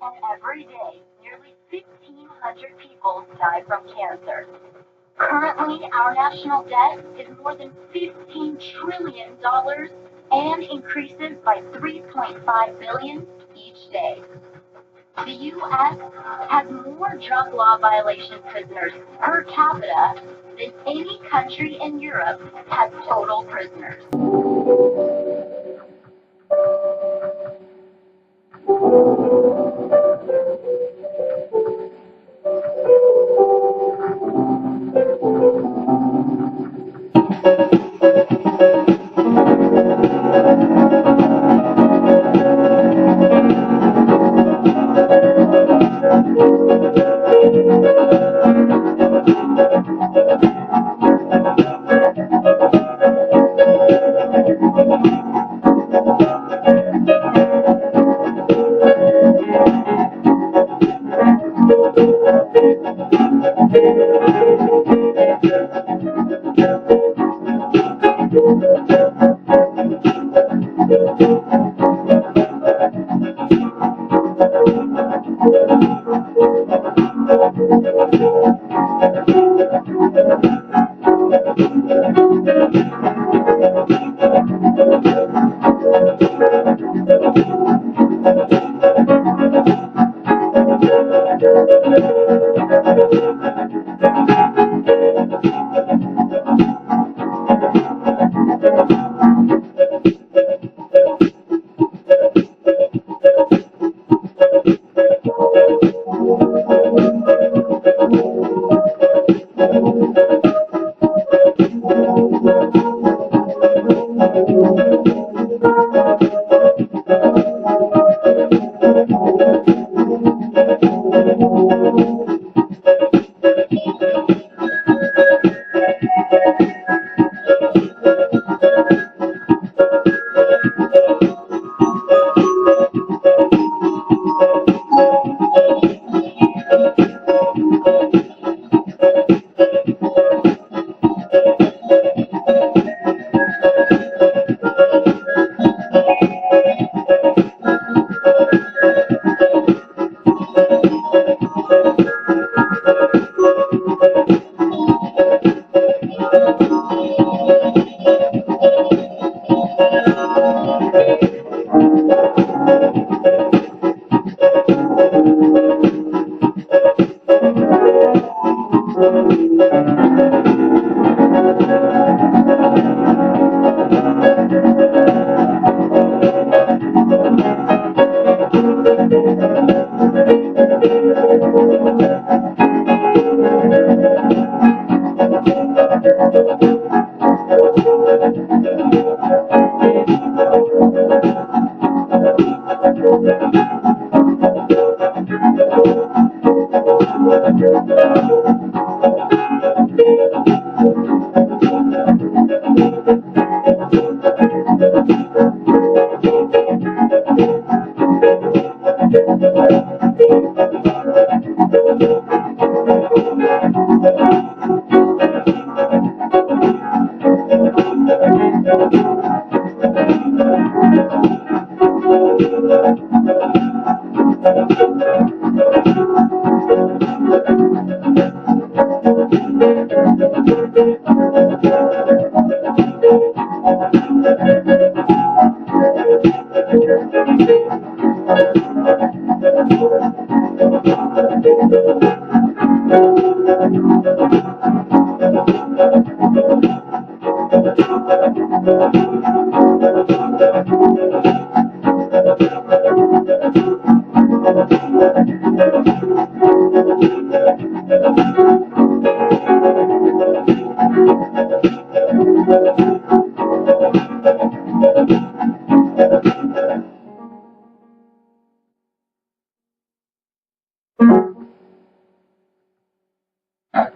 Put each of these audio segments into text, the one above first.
And every day, nearly 1,500 people die from cancer. Currently, our national debt is more than $15 trillion and increases by 3.5 billion each day. The U.S. has more drug law violation prisoners per capita than any country in Europe has total prisoners.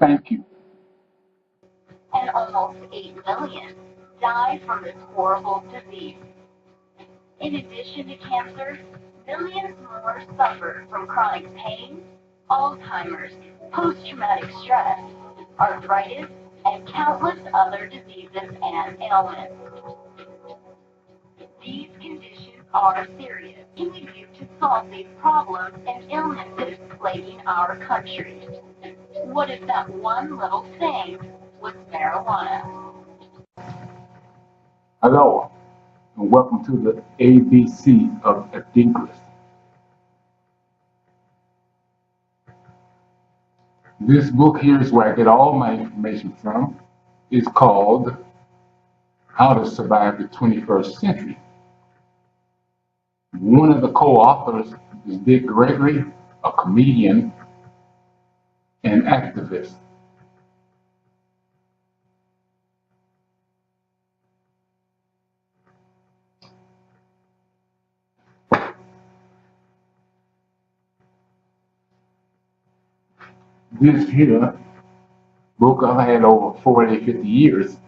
Thank you. And almost 8 million die from this horrible disease. In addition to cancer, millions more suffer from chronic pain, Alzheimer's, post-traumatic stress, arthritis, and countless other diseases and ailments. These conditions are serious, can lead you to solve these problems and illnesses plaguing our country. What if that one little thing was marijuana? Hello, and welcome to the ABC of ADINKRAS. This book here is where I get all my information from. It's called How to Survive the 21st Century. One of the co-authors is Dick Gregory, a comedian and activist. This here book I've had over 40, 50 years.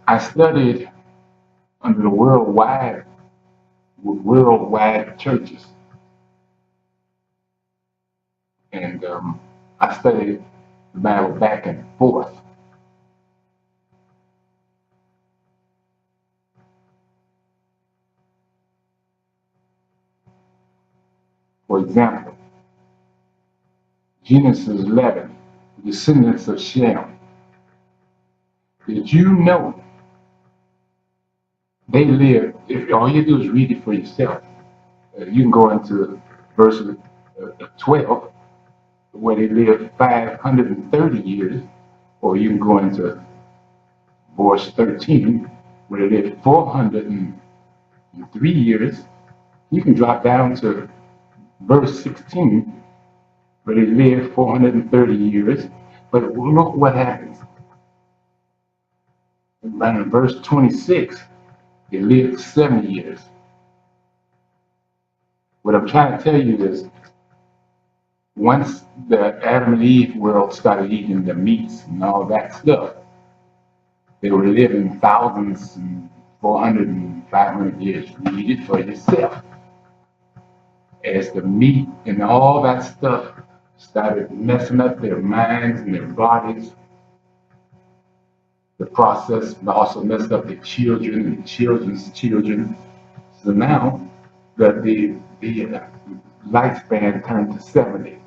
I studied under the worldwide churches. And I studied the Bible back and forth. For example, Genesis 11, the descendants of Shem. Did you know they lived, if all you do is read it for yourself, you can go into verse 12, where they lived 530 years, or you can go into verse 13, where they lived 403 years. You can drop down to verse 16, where they lived 430 years. But look what happens. In verse 26, they lived 70 years. What I'm trying to tell you is, once the Adam and Eve world started eating the meats and all that stuff, they were living thousands and 400 and 500 years. Read it for yourself. As the meat and all that stuff started messing up their minds and their bodies, the process also messed up the children and children's children. So now the lifespan turned to 70.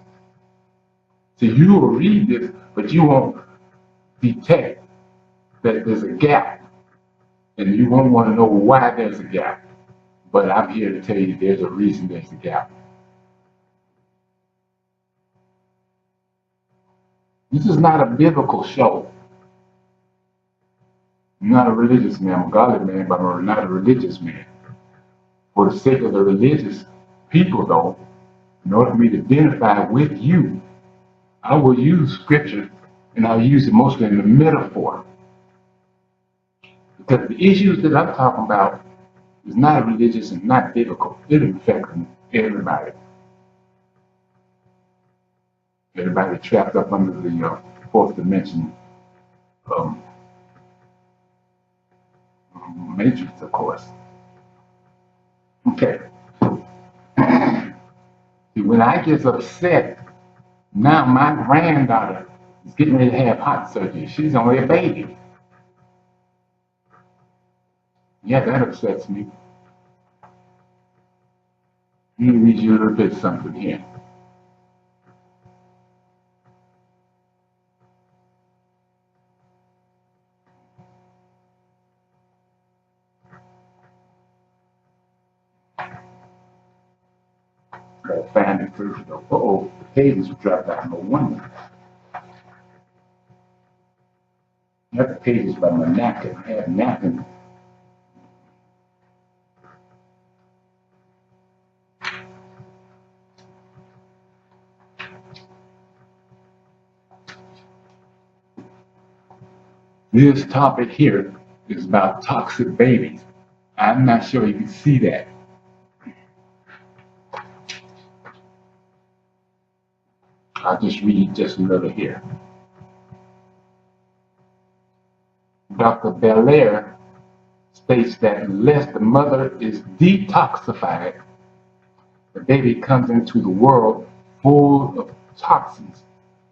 So you will read this, but you won't detect that there's a gap, and you won't want to know why there's a gap. But I'm here to tell you there's a reason there's a gap. This is not a biblical show. I'm not a religious man. I'm a godly man, but I'm not a religious man. For the sake of the religious people, though, in order for me to identify with you, I will use scripture, and I'll use it mostly in the metaphor. Because the issues that I'm talking about is not religious and not biblical. It affects everybody. Everybody trapped up under the fourth dimension matrix, of course. Okay. When I get upset, now my granddaughter is getting ready to have heart surgery. She's only a baby. Yeah, that upsets me. Let me read you a little bit something here. Gotta find it first though. Uh-oh, the pages dropped out, no wonder. I have the pages by my napkin. I have a napkin. This topic here is about toxic babies. I'm not sure you can see that. I'll just read just a little here. Dr. Belair states that unless the mother is detoxified, the baby comes into the world full of toxins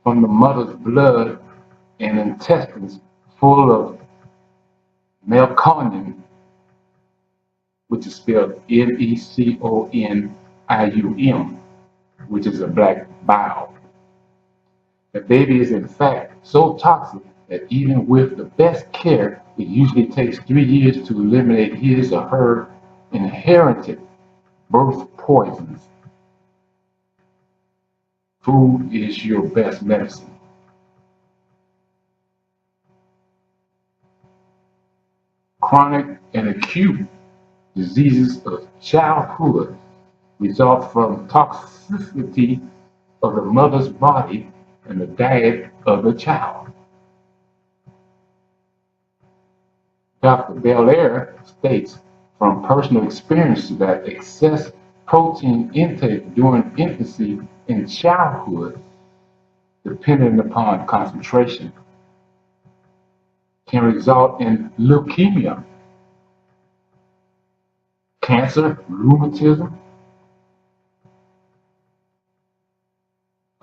from the mother's blood and intestines full of meconium, which which is spelled Leconium, which is a black bile. The baby is in fact so toxic that even with the best care, it usually takes 3 years to eliminate his or her inherited birth poisons. Food is your best medicine. Chronic and acute diseases of childhood result from toxicity of the mother's body and the diet of the child. Dr. Belair states from personal experience that excess protein intake during infancy and childhood, depending upon concentration, can result in leukemia, cancer, rheumatism,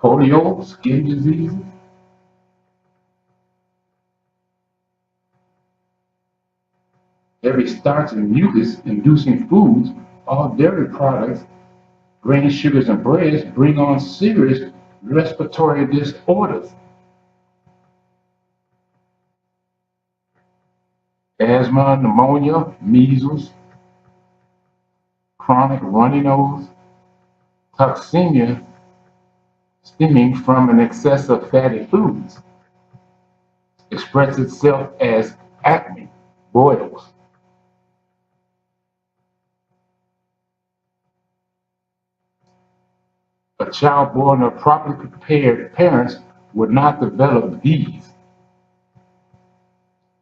polio, skin diseases, heavy starch and mucus-inducing foods, all dairy products, grain, sugars, and breads bring on serious respiratory disorders. Asthma, pneumonia, measles, chronic runny nose, toxemia stemming from an excess of fatty foods expresses itself as acne, boils. A child born of properly prepared parents would not develop these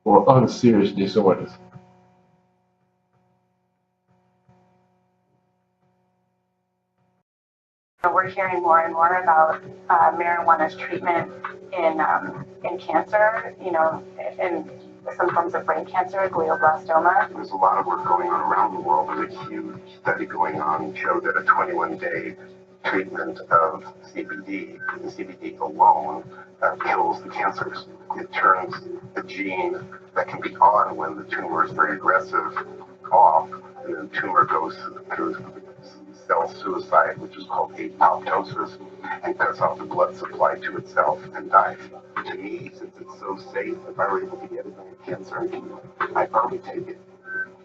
or other serious disorders. We're hearing more and more about marijuana's treatment in cancer, and some forms of brain cancer, glioblastoma. There's a lot of work going on around the world. There's a huge study going on showed that a 21-day treatment of CBD, the CBD alone, kills the cancers. It turns the gene that can be on when the tumor is very aggressive off, and then the tumor goes through cell suicide, which is called apoptosis, and cuts off the blood supply to itself and dies. To me, since it's so safe, if I were able to get it on cancer, I'd probably take it.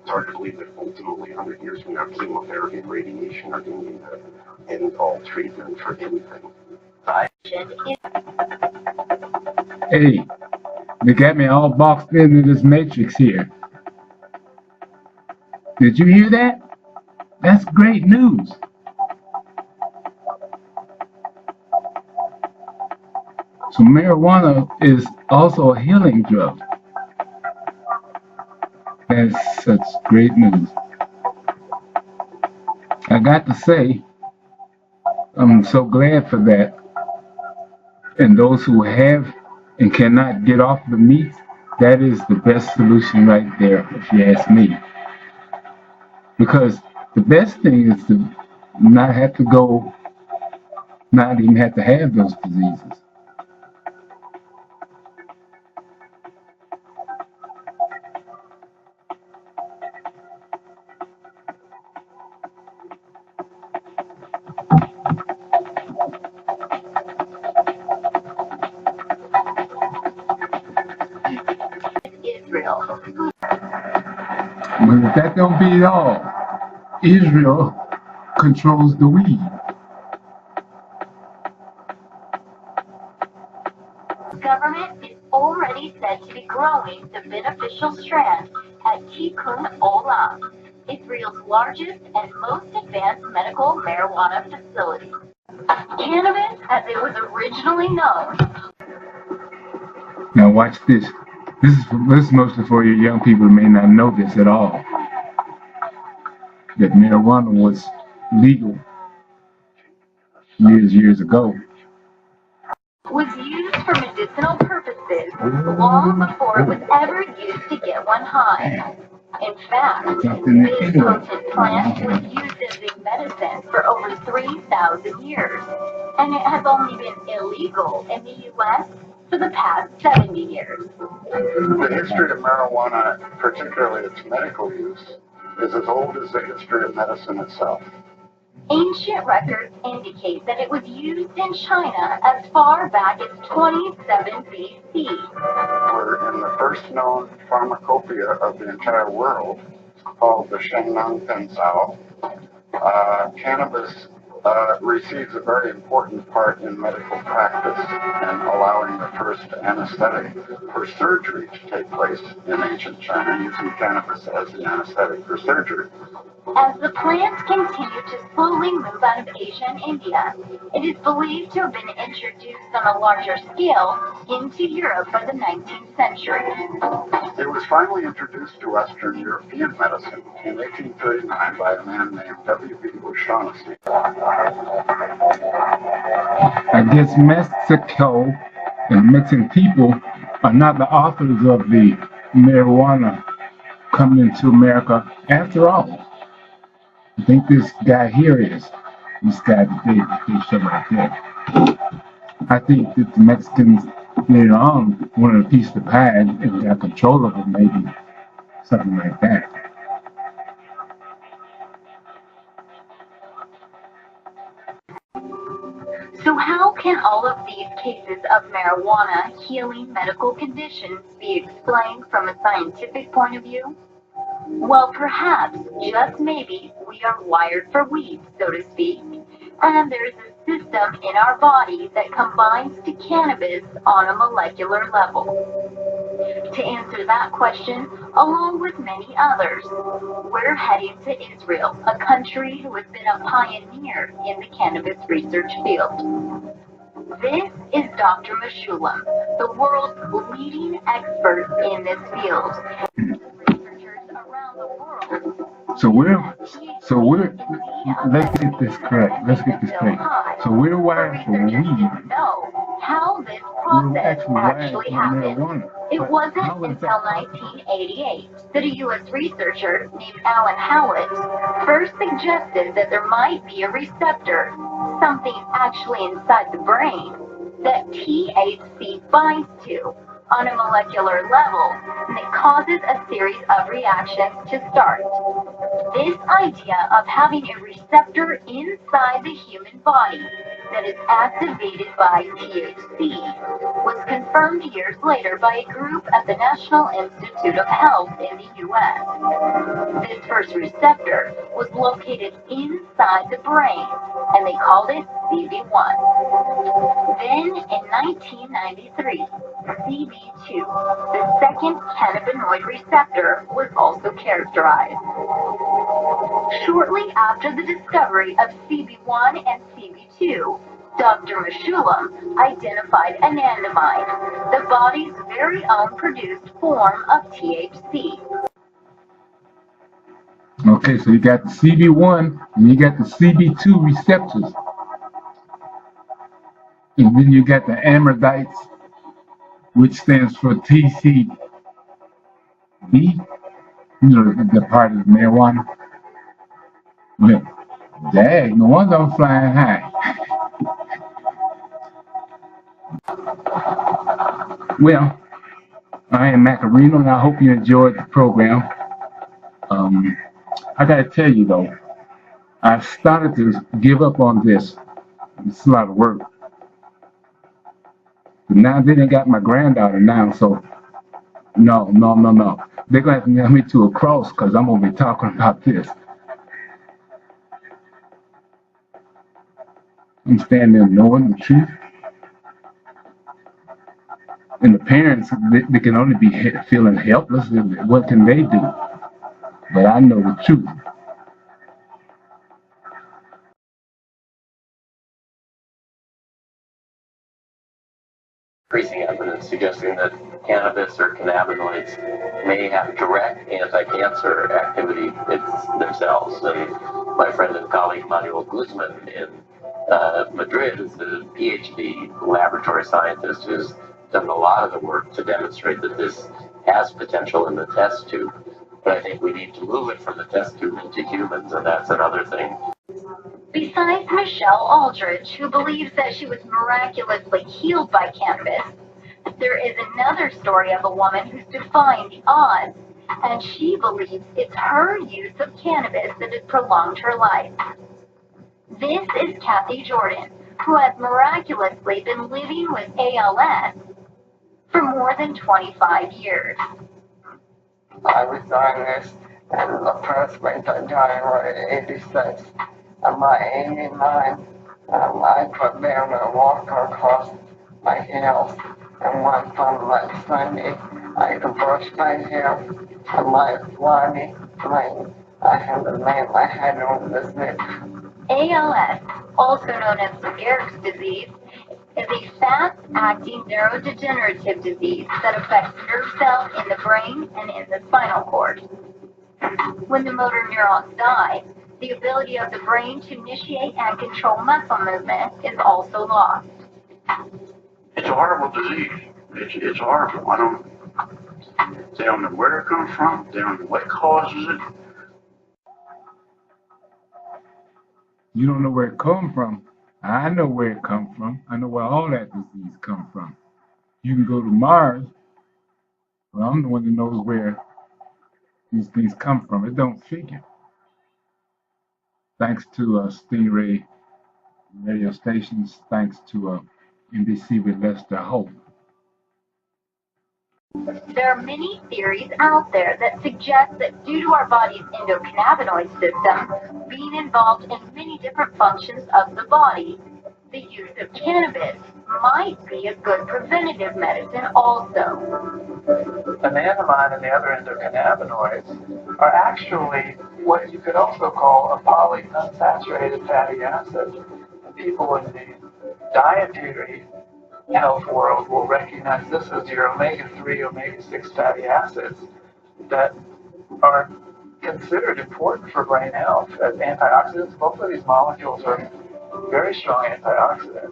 It's hard to believe that ultimately, 100 years from now, chemotherapy and radiation are going to be the end-all treatment for anything. Hey, they got me all boxed into this matrix here. Did you hear that? That's great news. So marijuana is also a healing drug. That's such great news. I got to say, I'm so glad for that. And those who have and cannot get off the meat, that is the best solution right there, if you ask me. Because the best thing is to not even have to have those diseases. Israel. But that don't be it all. Israel controls the weed. Government is already said to be growing the beneficial strand at Tikkun Olam, Israel's largest and most advanced medical marijuana facility. Cannabis, as it was originally known. Now watch this. This is mostly for you young people who may not know this at all. That marijuana was legal years ago. Was used for medicinal purposes long before it was ever used to get one high. In fact, this potent plant was used as a medicine for over 3,000 years, and it has only been illegal in the U.S. for the past 70 years. The history of marijuana, particularly its medical use, is as old as the history of medicine itself. Ancient records indicate that it was used in China as far back as 27 BC. We're in the first known pharmacopoeia of the entire world, called the Shengnang Pensao. Cannabis receives a very important part in medical practice in allowing the first anesthetic for surgery to take place in ancient China, using cannabis as the anesthetic for surgery. As the plant continued to slowly move out of Asia and India, it is believed to have been introduced on a larger scale into Europe by the 19th century. It was finally introduced to Western European medicine in 1839 by a man named W.B. O'Shaughnessy. I guess Mexico and Mexican people are not the authors of the marijuana coming into America after all. I think this guy here is. This guy that they show right there. I think that the Mexicans later on wanted a piece of the pie and got control of it, maybe something like that. So how can all of these cases of marijuana healing medical conditions be explained from a scientific point of view? Well, perhaps, just maybe, we are wired for weed, so to speak, and there's a system in our body that combines to cannabis on a molecular level. To answer that question, along with many others, we're heading to Israel, a country who has been a pioneer in the cannabis research field. This is Dr. Meshulam, the world's leading expert in this field. Researchers around the world. So let's get this correct. So we're wired for weed. Know how this process actually happened. It wasn't until 1988 that a U.S. researcher named Alan Howlett first suggested that there might be a receptor, something actually inside the brain, that THC binds to on a molecular level, and it causes a series of reactions to start. This idea of having a receptor inside the human body that is activated by THC was confirmed years later by a group at the National Institute of Health in the U.S. This first receptor was located inside the brain, and they called it CB1. Then, in 1993, CB2, the second cannabinoid receptor, was also characterized. Shortly after the discovery of CB1 and CB2, Dr. Meshulam identified anandamide, the body's very own produced form of THC. Okay, so you got the CB1 and you got the CB2 receptors. And then you got the amyloids, which stands for TCB, the part of marijuana. Well, dang, no wonder I'm flying high. Well, I am Macarino, and I hope you enjoyed the program. I gotta tell you though, I started to give up on this. It's a lot of work. But now they done got my granddaughter now, so no. They're gonna have to nail me to a cross because I'm gonna be talking about this. I'm standing there knowing the truth. And the parents, they can only be feeling helpless. What can they do? But I know the truth. Increasing evidence suggesting that cannabis or cannabinoids may have direct anti-cancer activity themselves. And my friend and colleague Manuel Guzman in Madrid is a PhD laboratory scientist who's done a lot of the work to demonstrate that this has potential in the test tube. But I think we need to move it from the test tube into humans, and that's another thing. Besides Michelle Aldrich, who believes that she was miraculously healed by cannabis, there is another story of a woman who's defying the odds and she believes it's her use of cannabis that has prolonged her life. This is Kathy Jordan, who has miraculously been living with ALS for more than 25 years. I was diagnosed in the first winter in January 86. At my 89, I could barely walk across my heels. And one from that Sunday, I could brush my hair and my body, I had to lay my head on the stick. ALS, also known as Lou Gehrig's disease, is a fast-acting neurodegenerative disease that affects nerve cells in the brain and in the spinal cord. When the motor neurons die, the ability of the brain to initiate and control muscle movement is also lost. It's a horrible disease. It's horrible. They don't know where it comes from. They don't know what causes it. You don't know where it comes from. I know where it comes from. I know where all that disease comes from. You can go to Mars, but I'm the one that knows where these things come from. It don't figure. Thanks to Stingray radio stations, thanks to NBC with Lester Holt. There are many theories out there that suggest that due to our body's endocannabinoid system being involved in many different functions of the body, the use of cannabis might be a good preventative medicine also. Anandamide and the other endocannabinoids are actually what you could also call a polyunsaturated fatty acid. And people in the dietary health world will recognize this as your omega-3, omega-6 fatty acids that are considered important for brain health as antioxidants. Both of these molecules are very strong antioxidants.